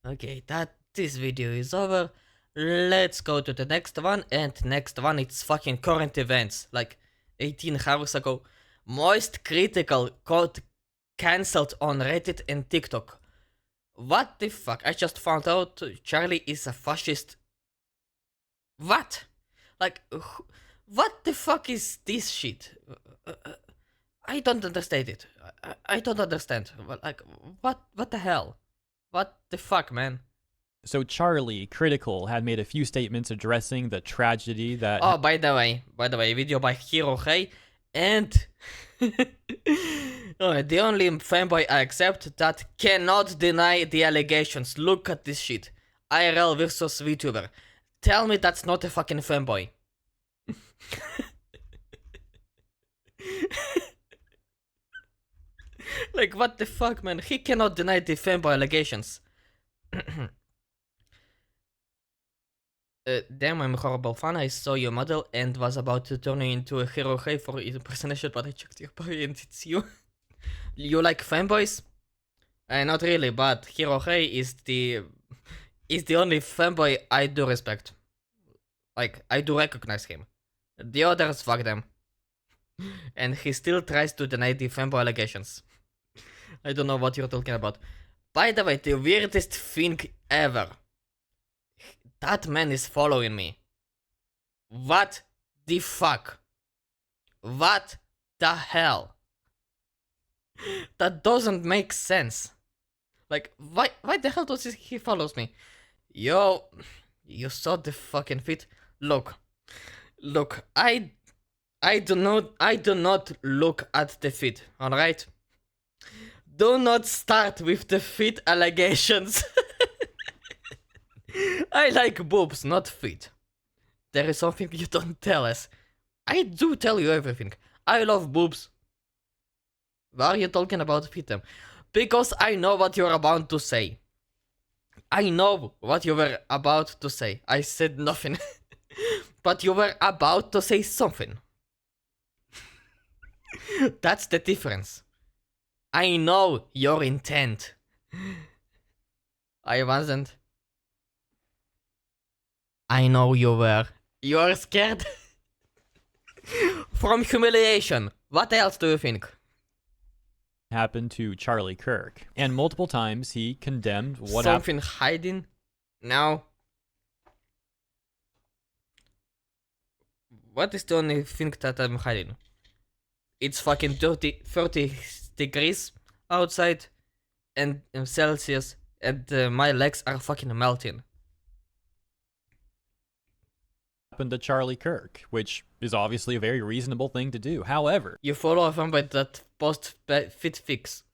Okay, this video is over. Let's go to the next one, and next one it's fucking current events. Like 18 hours ago, Moist Critical got cancelled on Reddit and TikTok. What the fuck? I just found out Charlie is a fascist. What? Like, what the fuck is this shit? I don't understand it. I don't understand. Like, what the hell? What the fuck, man? So Charlie Critical had made a few statements addressing the tragedy that... Oh, by the way, video by Hero Hey, and the only fanboy I accept that cannot deny the allegations. Look at this shit. IRL versus VTuber. Tell me that's not a fucking fanboy. Like, what the fuck, man? He cannot deny the fanboy allegations. Damn, I'm a horrible fan. I saw your model and was about to turn you into a hero hey for impersonation, but I checked your body and it's you. You like fanboys? Not really, but Hero Hey is the only fanboy I do respect. Like, I do recognize him. The others, fuck them. And he still tries to deny the fanboy allegations. I don't know what you're talking about. By the way, the weirdest thing ever. That man is following me. What the fuck? What the hell? That doesn't make sense. Like, why the hell does he follows me? Yo, you saw the fucking feet? Look, I do not look at the feet, alright? Do not start with the feet allegations. I like boobs, not feet. There is something you don't tell us. I do tell you everything. I love boobs. Why are you talking about feet then? Because I know what you're about to say. I know what you were about to say. I said nothing. But you were about to say something. That's the difference. I know your intent. I wasn't. I know you were. You're scared? From humiliation. What else do you think? happened to Charlie Kirk, and multiple times he condemned what Something hiding? No. What is the only thing that I'm hiding? It's fucking 30 degrees outside and Celsius, and my legs are fucking melting. happened to Charlie Kirk, which is obviously a very reasonable thing to do. However, You follow a fanboy that post fit fix.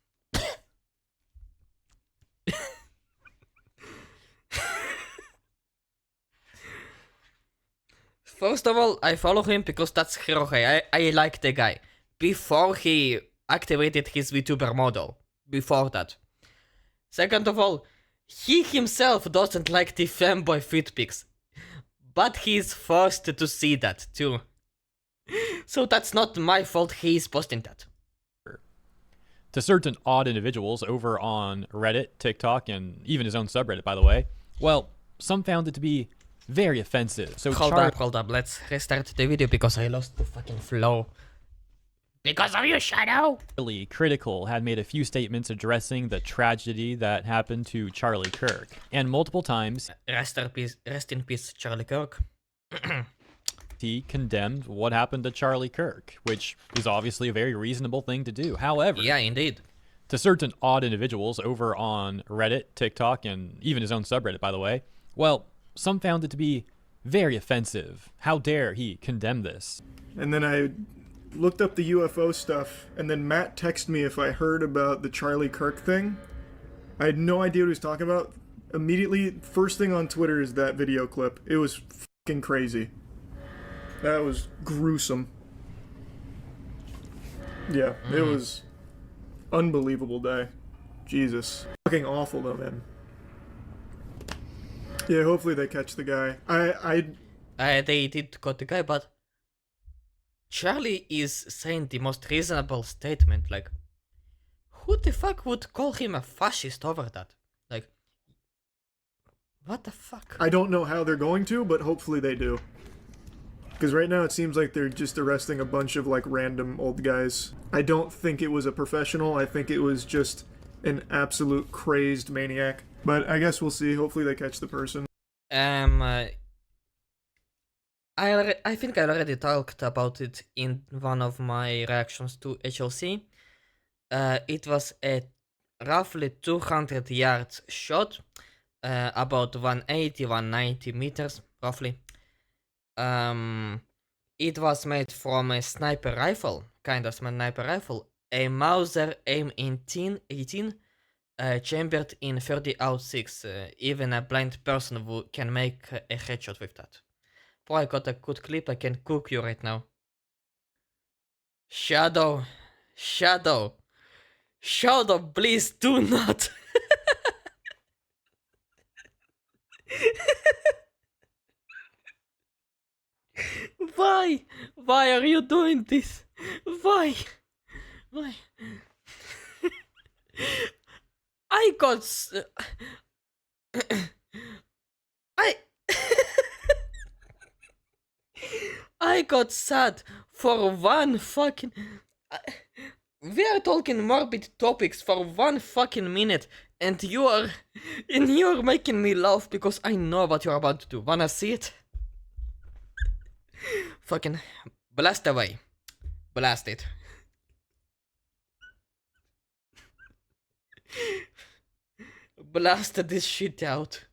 First of all, I follow him because that's Hirohei. I like the guy. Before he activated his VTuber model. Before that. Second of all, he himself doesn't like the fanboy fit pics. But he's forced to see that too. So that's not my fault he's posting that. to certain odd individuals over on Reddit, TikTok, and even his own subreddit, by the way, well, some found it to be very offensive. So Hold up, let's restart the video because I lost the fucking flow. Because of you, Shadow! Charlie Critical had made a few statements addressing the tragedy that happened to Charlie Kirk, and multiple times Rest in peace, Charlie Kirk. he condemned what happened to Charlie Kirk, which is obviously a very reasonable thing to do. However, Yeah, indeed. to certain odd individuals over on Reddit, TikTok, and even his own subreddit, by the way, well, some found it to be very offensive. How dare he condemn this? And then I looked up the UFO stuff, and then Matt texted me if I heard about the Charlie Kirk thing. I had no idea what he was talking about. Immediately, first thing on Twitter is that video clip. It was fucking crazy. That was gruesome. Yeah, it was unbelievable day. Jesus. Fucking awful though, man. Yeah, hopefully they catch the guy. They did got the guy, but Charlie is saying the most reasonable statement. Like, who the fuck would call him a fascist over that? Like, What the fuck? I don't know how they're going to, but hopefully they do. Because right now it seems like they're just arresting a bunch of, like, random old guys. I don't think it was a professional. I think it was just an absolute crazed maniac. But I guess we'll see. Hopefully they catch the person. I think I already talked about it in one of my reactions to HLC. It was a roughly 200 yards shot, about 180, 190 meters, roughly. It was made from a sniper rifle, kind of sniper rifle, a Mauser AIM-18, chambered in 30-06. Even a blind person can make a headshot with that. Bro, I got a good clip, I can cook you right now. Shadow, please do not. Why? Why are you doing this? Why? I got I I got sad for one fucking. We are talking morbid topics for 1 fucking minute, and you're making me laugh because I know what you're about to do. Wanna see it? Fucking blast away. Blast it. Blast this shit out.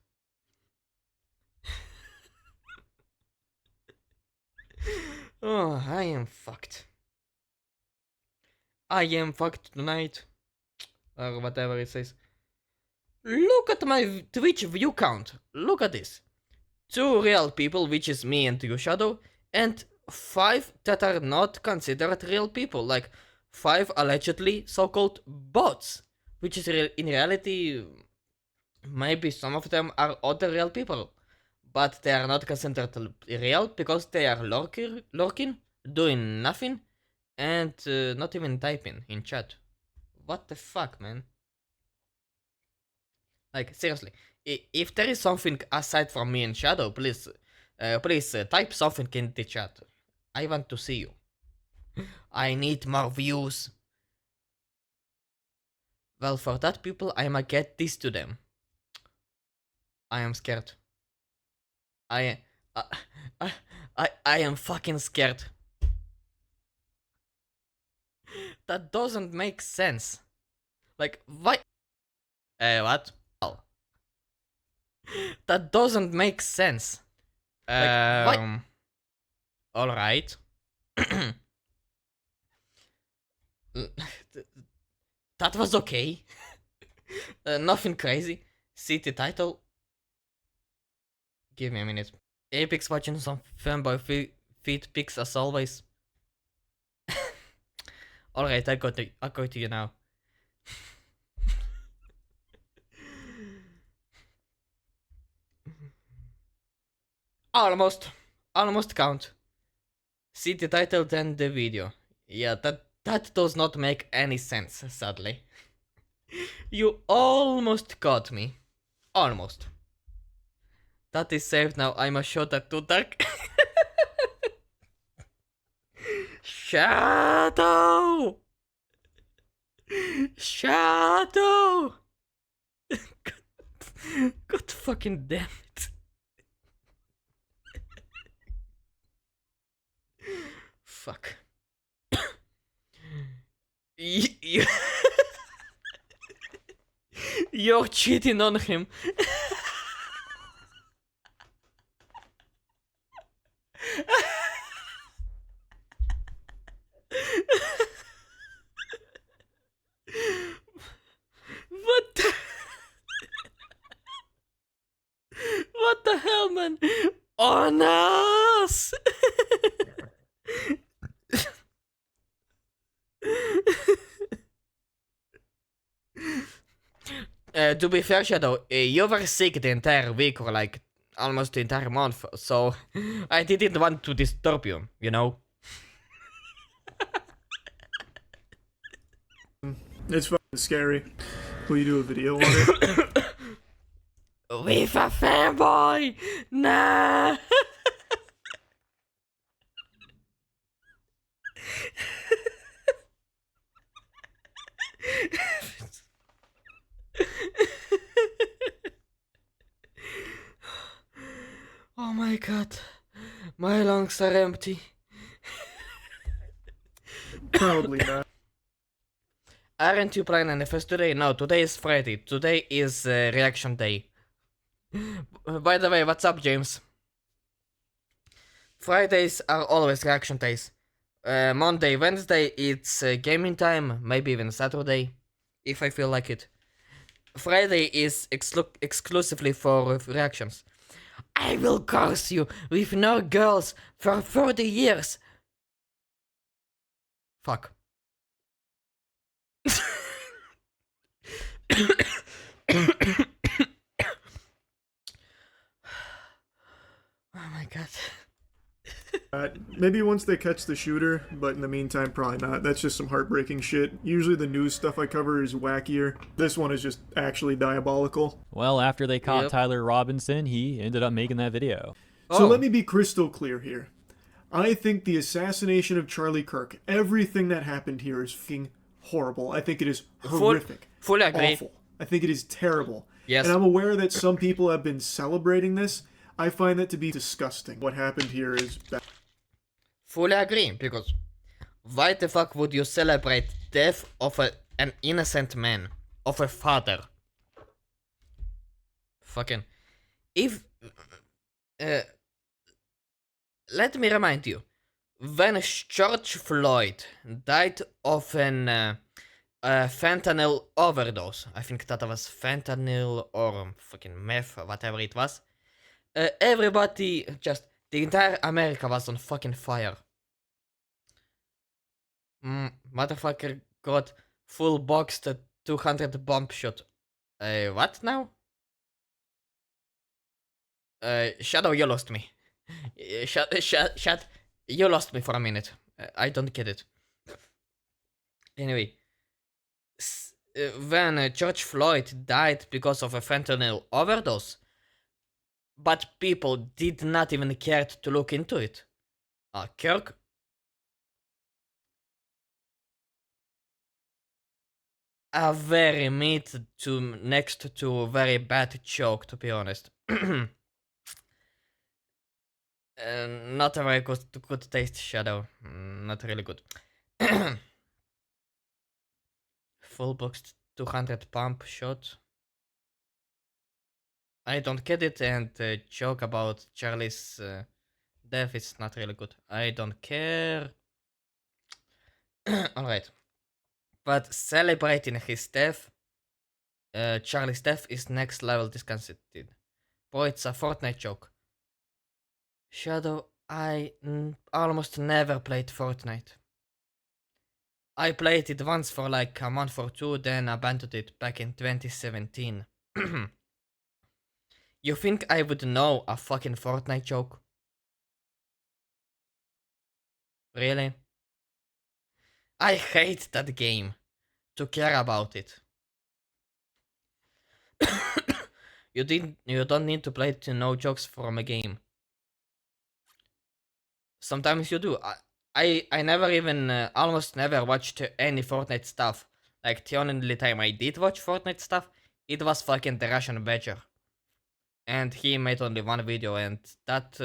Oh, I am fucked. I am fucked tonight. Or whatever it says. Look at my Twitch view count. Look at this. 2 real people, which is me and you, Shadow, and 5 that are not considered real people. Like 5 allegedly so-called bots. Which is in reality, maybe some of them are other real people. But they are not considered real because they are lurking, doing nothing, and not even typing in chat. What the fuck, man? Like, seriously, if there is something aside from me and Shadow, please type something in the chat. I want to see you. I need more views. Well, for that people, I'ma get this to them. I am scared. I am fucking scared. That doesn't make sense. Like, why? What? That doesn't make sense. Why? Alright. That was okay. Nothing crazy. See the title. Give me a minute. Apex watching some FEMBOY feed pics as always. Alright, I got to you now. Almost count. See the title, then the video. Yeah, that does not make any sense, sadly. You almost got me. Almost. That is saved now. I'm a shot at too dark. Shadow! Shadow! God fucking damn it. Fuck. You're cheating on him. What the... What the hell, man? On us! To be fair, Shadow, you were sick the entire week or like almost the entire month, so I didn't want to disturb you, you know? It's fucking scary. Will you do a video on it? with a fanboy. Nah. Oh my god, my lungs are empty. Probably not. Aren't you playing NFS today? No, today is Friday. Today is reaction day. By the way, what's up, James? Fridays are always reaction days. Monday, Wednesday, it's gaming time. Maybe even Saturday, if I feel like it. Friday is exclusively for reactions. I will curse you with no girls for 40 years. Fuck. Oh my god. Maybe once they catch the shooter, but in the meantime, probably not. That's just some heartbreaking shit. Usually the news stuff I cover is wackier. This one is just actually diabolical. Well, after they caught Yep. Tyler Robinson, he ended up making that video. So Oh. let me be crystal clear here. I think the assassination of Charlie Kirk, everything that happened here is fucking horrible. I think it is horrific. Fully agree. Awful. I think it is terrible. Yes. And I'm aware that some people have been celebrating this. I find that to be disgusting. What happened here is bad. Fully agree, because why the fuck would you celebrate death of an innocent man, of a father? Fucking, if let me remind you, when George Floyd died of an fentanyl overdose, I think that was fentanyl or fucking meth, or whatever it was, everybody, just the entire America was on fucking fire. Motherfucker got full boxed 200 bump shot. What now? Shadow, you lost me. Shut. You lost me for a minute. I don't get it. Anyway, when George Floyd died because of a fentanyl overdose, but people did not even care to look into it. Kirk? A very mid to next to very bad joke, to be honest. Not a very good taste, Shadow. Not really good. Full box 200 pump shot. I don't get it, and the joke about Charlie's death is not really good. I don't care. Alright. But celebrating his death, Charlie's death, is next level disconcerting. Boy, it's a Fortnite joke. Shadow, I almost never played Fortnite. I played it once for like a month or two, then abandoned it back in 2017. You think I would know a fucking Fortnite joke? Really? I hate that game. To care about it. You don't need to play to know jokes from a game. Sometimes you do. I never even, almost never watched any Fortnite stuff. Like, the only time I did watch Fortnite stuff, it was fucking the Russian Badger. And he made only one video, and that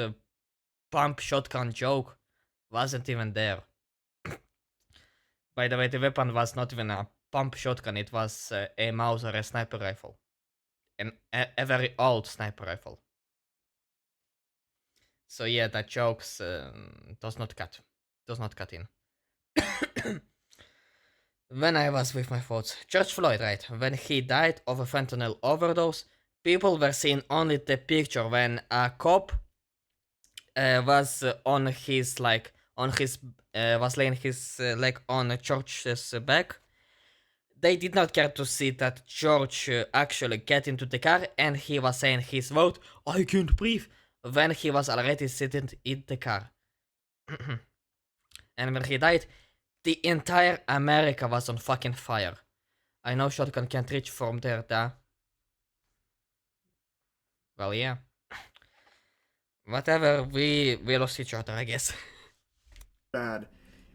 pump shotgun joke wasn't even there. By the way, the weapon was not even a pump shotgun, it was a Mauser, a sniper rifle. A very old sniper rifle. So yeah, that jokes does not cut in. When I was with my thoughts, George Floyd, right? When he died of a fentanyl overdose, people were seeing only the picture when a cop was on his was laying his leg on George's back. They did not care to see that George actually get into the car, and he was saying his vote, "I can't breathe," when he was already sitting in the car. And when he died, the entire America was on fucking fire. I know shotgun can't reach from there, da. Well, yeah. Whatever, we lost each other, I guess. Bad.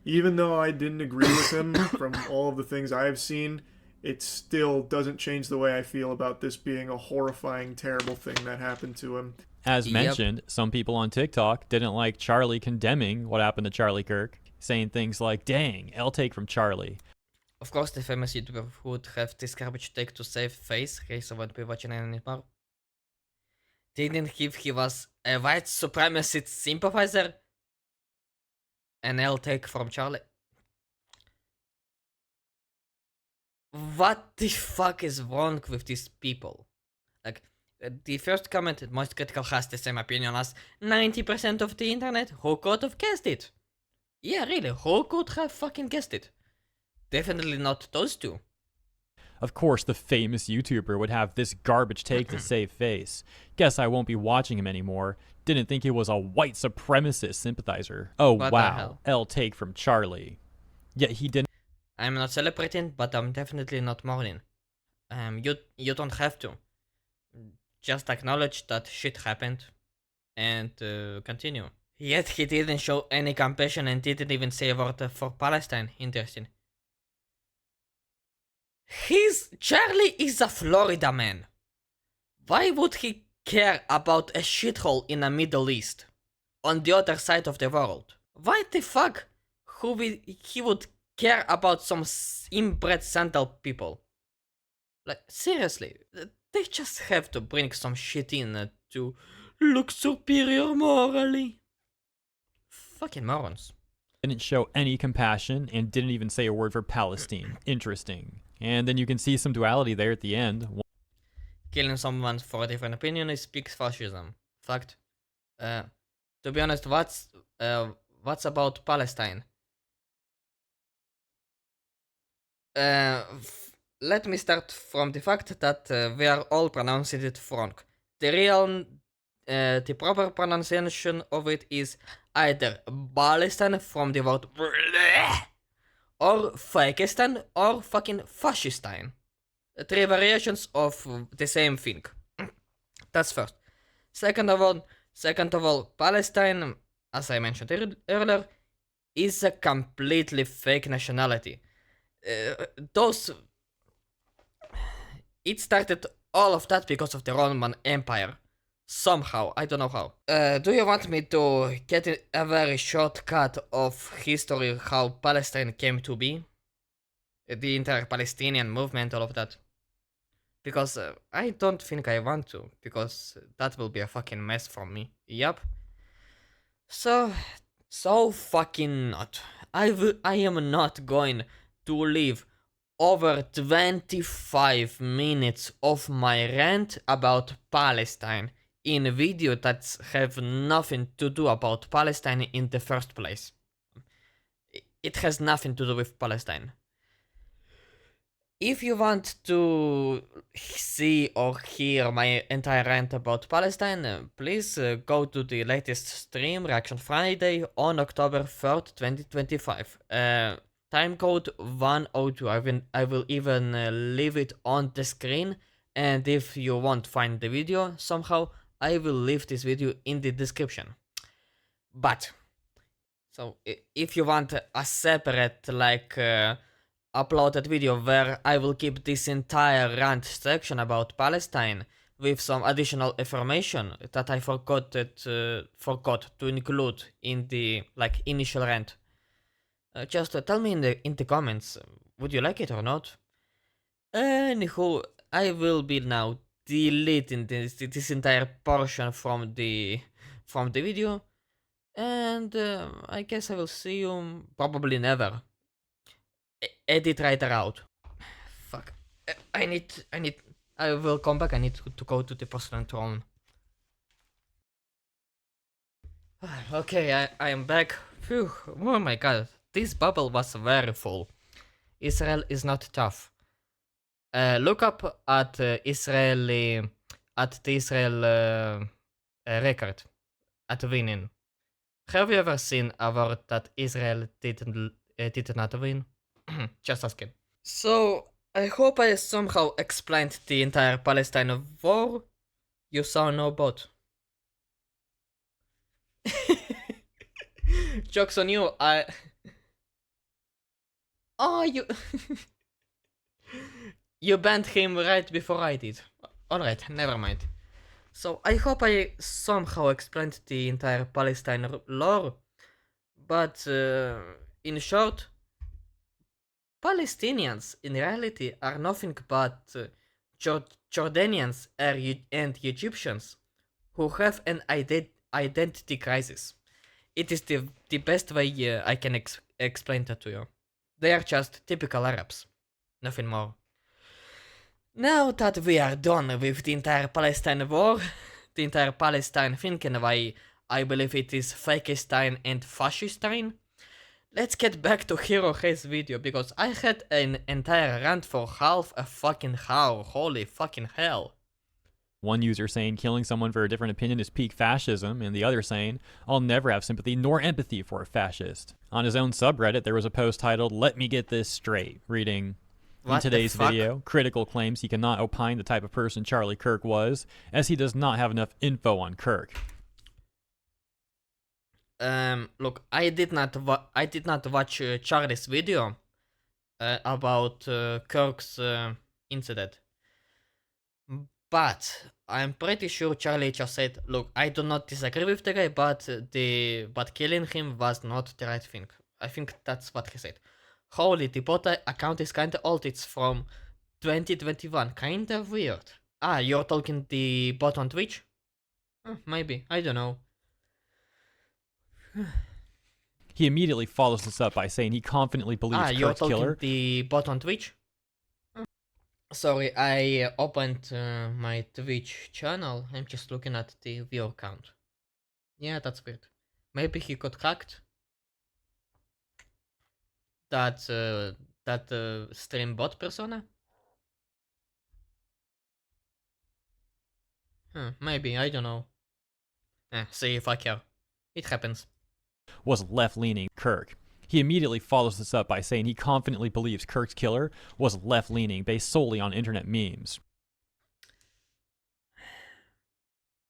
Even though I didn't agree with him from all of the things I have seen, it still doesn't change the way I feel about this being a horrifying, terrible thing that happened to him. As Yep. mentioned, some people on TikTok didn't like Charlie condemning what happened to Charlie Kirk, saying things like, dang, L take from Charlie. Of course, the famous YouTuber would have this garbage take to save face, case I won't be watching anymore. Didn't he was a white supremacist sympathizer? An L take from Charlie? What the fuck is wrong with these people? Like, the first comment, most critical, has the same opinion as 90% of the internet. Who could have guessed it? Yeah, really, who could have fucking guessed it? Definitely not those two. Of course, the famous YouTuber would have this garbage take to save face. Guess I won't be watching him anymore. Didn't think he was a white supremacist sympathizer. Oh What the wow, hell? L take from Charlie. Yet he didn't I'm not celebrating, but I'm definitely not mourning. You don't have to. Just acknowledge that shit happened, and continue. Yet he didn't show any compassion and didn't even say a word for Palestine. Interesting. Charlie is a Florida man. Why would he care about a shithole in the Middle East? On the other side of the world. Why the fuck he would care about some inbred sandal people? Like, seriously, they just have to bring some shit in to look superior morally. Fucking morons. show any compassion and didn't even say a word for Palestine. Interesting. And then you can see some duality there at the end. Killing someone for a different opinion is big fascism. Fact. To be honest, what's about Palestine? Let me start from the fact that we are all pronouncing it wrong. The proper pronunciation of it is either Palestine from the word or Fakistan or fucking Fascistine. Three variations of the same thing. That's first. Second of all, Palestine, as I mentioned earlier, is a completely fake nationality. It started all of that because of the Roman Empire. Somehow, I don't know how. Do you want me to get a very short cut of history how Palestine came to be? The entire Palestinian movement, all of that. Because I don't think I want to, because that will be a fucking mess from me. Yup. So fucking not. I am not going to leave over 25 minutes of my rant about Palestine in a video that have nothing to do about Palestine in the first place. It has nothing to do with Palestine. If you want to see or hear my entire rant about Palestine, please go to the latest stream, Reaction Friday, on October 3rd, 2025. Time code 102. I will even leave it on the screen, and if you won't find the video somehow, I will leave this video in the description. But, so if you want a separate, uploaded video where I will keep this entire rant section about Palestine with some additional information that I forgot to include in the initial rant. Just tell me in the comments, would you like it or not? Anywho, I will be now deleting this entire portion from the video, and I guess I will see you probably never. Edit writer out. Fuck. I will come back. I need to go to the porcelain throne. Okay, I am back. Phew. Oh my god. This bubble was very full. Israel is not tough. Look up at the Israel record at winning. Have you ever seen a word that Israel did not win? Just asking. So, I hope I somehow explained the entire Palestine war. You saw no boat. Jokes on you, Oh, you... You banned him right before I did. Alright, never mind. So, I hope I somehow explained the entire Palestine lore. But, in short, Palestinians in reality are nothing but Jordanians and Egyptians who have an identity crisis. It is the best way I can explain that to you. They are just typical Arabs, nothing more. Now that we are done with the entire Palestine war, the entire Palestine thing and why I believe it is Fakestine and Fascistine, let's get back to Hero Hayes' video, because I had an entire rant for half a fucking hour, holy fucking hell. One user saying killing someone for a different opinion is peak fascism, and the other saying, I'll never have sympathy nor empathy for a fascist. On his own subreddit, there was a post titled, Let me get this straight, reading, in today's video, Critical claims he cannot opine the type of person Charlie Kirk was, as he does not have enough info on Kirk. Look, I did not watch Charlie's video about Kirk's incident. But I'm pretty sure Charlie just said, look, I do not disagree with the guy, but killing him was not the right thing. I think that's what he said. Holy, the bot account is kinda old, it's from 2021, kinda weird. Ah, you're talking the bot on Twitch? Maybe, I don't know. He immediately follows this up by saying he confidently believes you're Kirk's talking killer. The bot on Twitch? Sorry, I opened my Twitch channel. I'm just looking at the viewer count. Yeah, that's weird. Maybe he got hacked. That stream bot persona? Maybe, I don't know. See if I care. It happens. Was left-leaning Kirk. He immediately follows this up by saying he confidently believes Kirk's killer was left-leaning based solely on internet memes.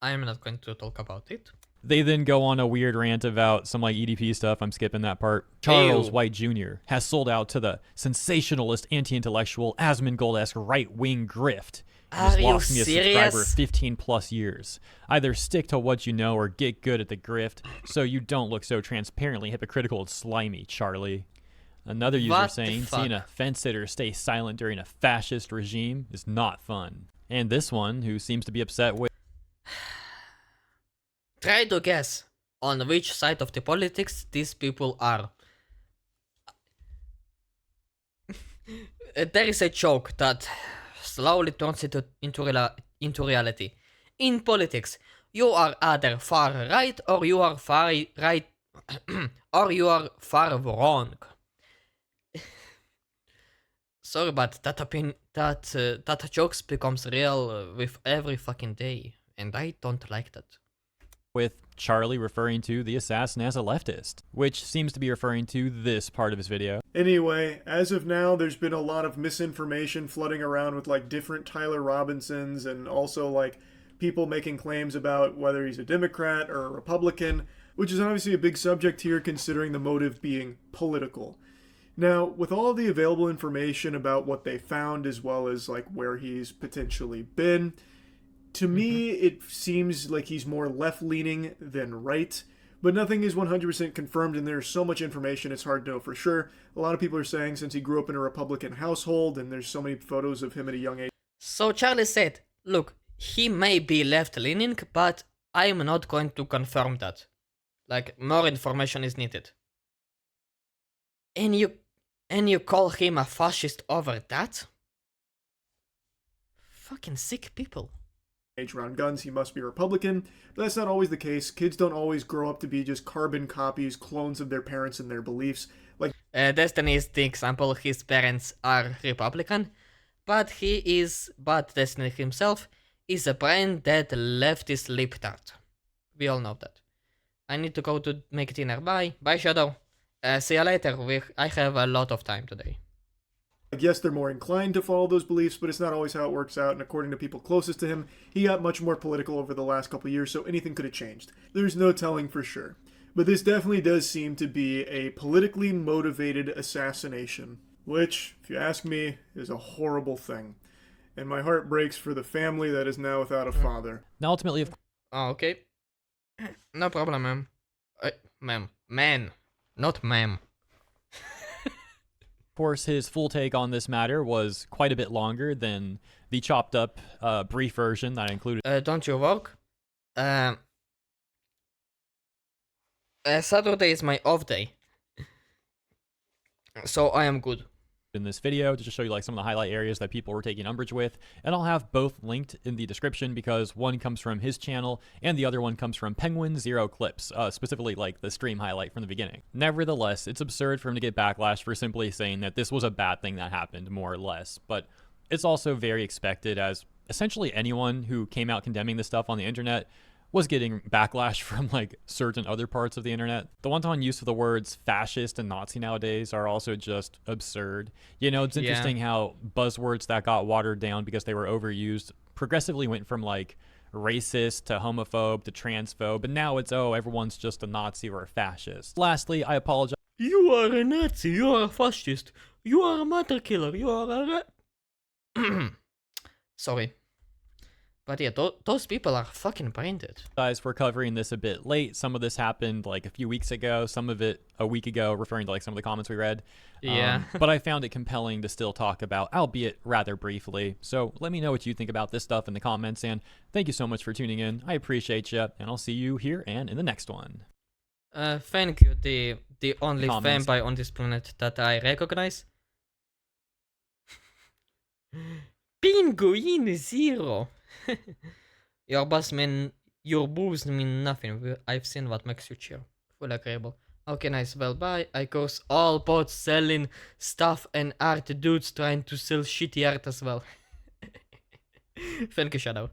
I am not going to talk about it. They then go on a weird rant about some like EDP stuff. I'm skipping that part. Charles White Jr. has sold out to the sensationalist, anti-intellectual, Asmongold-esque right-wing grift. Are you lost me a subscriber of serious? 15 plus years. Either stick to what you know or get good at the grift so you don't look so transparently hypocritical and slimy, Charlie. Another user What the saying fuck? seeing a fence sitter stay silent during a fascist regime is not fun. And this one, who seems to be upset with Try to guess on which side of the politics these people are. There is a joke that slowly turns into reality. In politics, you are either far right or you are far right or you are far wrong. Sorry, but that jokes becomes real with every fucking day, and I don't like that. with Charlie referring to the assassin as a leftist, which seems to be referring to this part of his video. Anyway, as of now, there's been a lot of misinformation flooding around with like different Tyler Robinsons and also like people making claims about whether he's a Democrat or a Republican, which is obviously a big subject here considering the motive being political. Now, with all the available information about what they found as well as like where he's potentially been, to me it seems like he's more left-leaning than right, but nothing is 100% confirmed and there's so much information it's hard to know for sure. A lot of people are saying since he grew up in a Republican household and there's so many photos of him at a young age. So Charlie said, look, he may be left-leaning, but I'm not going to confirm that. Like, more information is needed. And you call him a fascist over that? Fucking sick people. Around guns, he must be a Republican, but that's not always the case. Kids don't always grow up to be just carbon copies, clones of their parents and their beliefs. Like Destiny is the example. His parents are Republican, but Destiny himself is a brain dead leftist libtard. We all know that. I need to go to make dinner. Bye, Shadow. See you later. I have a lot of time today. Yes, they're more inclined to follow those beliefs, but it's not always how it works out. And according to people closest to him, he got much more political over the last couple years, so anything could have changed. There's no telling for sure. But this definitely does seem to be a politically motivated assassination, which, if you ask me, is a horrible thing. And my heart breaks for the family that is now without a father. Now, ultimately, of Oh, okay. No problem, ma'am. Ma'am. Man. Not ma'am. course, his full take on this matter was quite a bit longer than the chopped up brief version that I included Don't you work? Saturday is my off day. So I am good. in this video to just show you like some of the highlight areas that people were taking umbrage with, and I'll have both linked in the description because one comes from his channel and the other one comes from Penguin Zero Clips, specifically like the stream highlight from the beginning. Nevertheless, it's absurd for him to get backlash for simply saying that this was a bad thing that happened, more or less, but it's also very expected, as essentially anyone who came out condemning this stuff on the internet was getting backlash from like certain other parts of the internet. The wanton use of the words fascist and Nazi nowadays are also just absurd. You know, it's interesting how buzzwords that got watered down because they were overused progressively went from like racist to homophobe to transphobe, and now it's, oh, everyone's just a Nazi or a fascist. Lastly, I apologize. You are a Nazi, you are a fascist, you are a mother killer, you are a... Sorry. But yeah, those people are fucking brain dead. For covering this a bit late. Some of this happened like a few weeks ago, some of it a week ago, referring to like some of the comments we read. Yeah. But I found it compelling to still talk about, albeit rather briefly. So let me know what you think about this stuff in the comments, and thank you so much for tuning in. I appreciate you, and I'll see you here and in the next one. Thank you, the only Comments. fanboy on this planet that I recognize. Pinguin Zero. Your boobs mean nothing. I've seen what makes you cheer. Full agreeable. Okay, nice. Well, bye. I curse all bots selling stuff and art dudes trying to sell shitty art as well. Thank you, Shadow.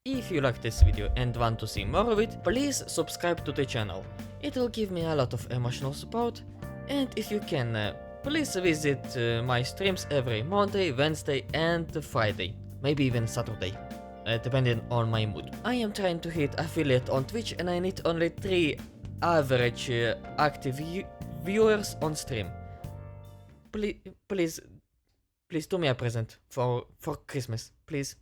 If you like this video and want to see more of it, please subscribe to the channel. It will give me a lot of emotional support. And if you can, please visit my streams every Monday, Wednesday and Friday. Maybe even Saturday, depending on my mood. I am trying to hit affiliate on Twitch and I need only 3 average active viewers on stream. Please do me a present for Christmas, please.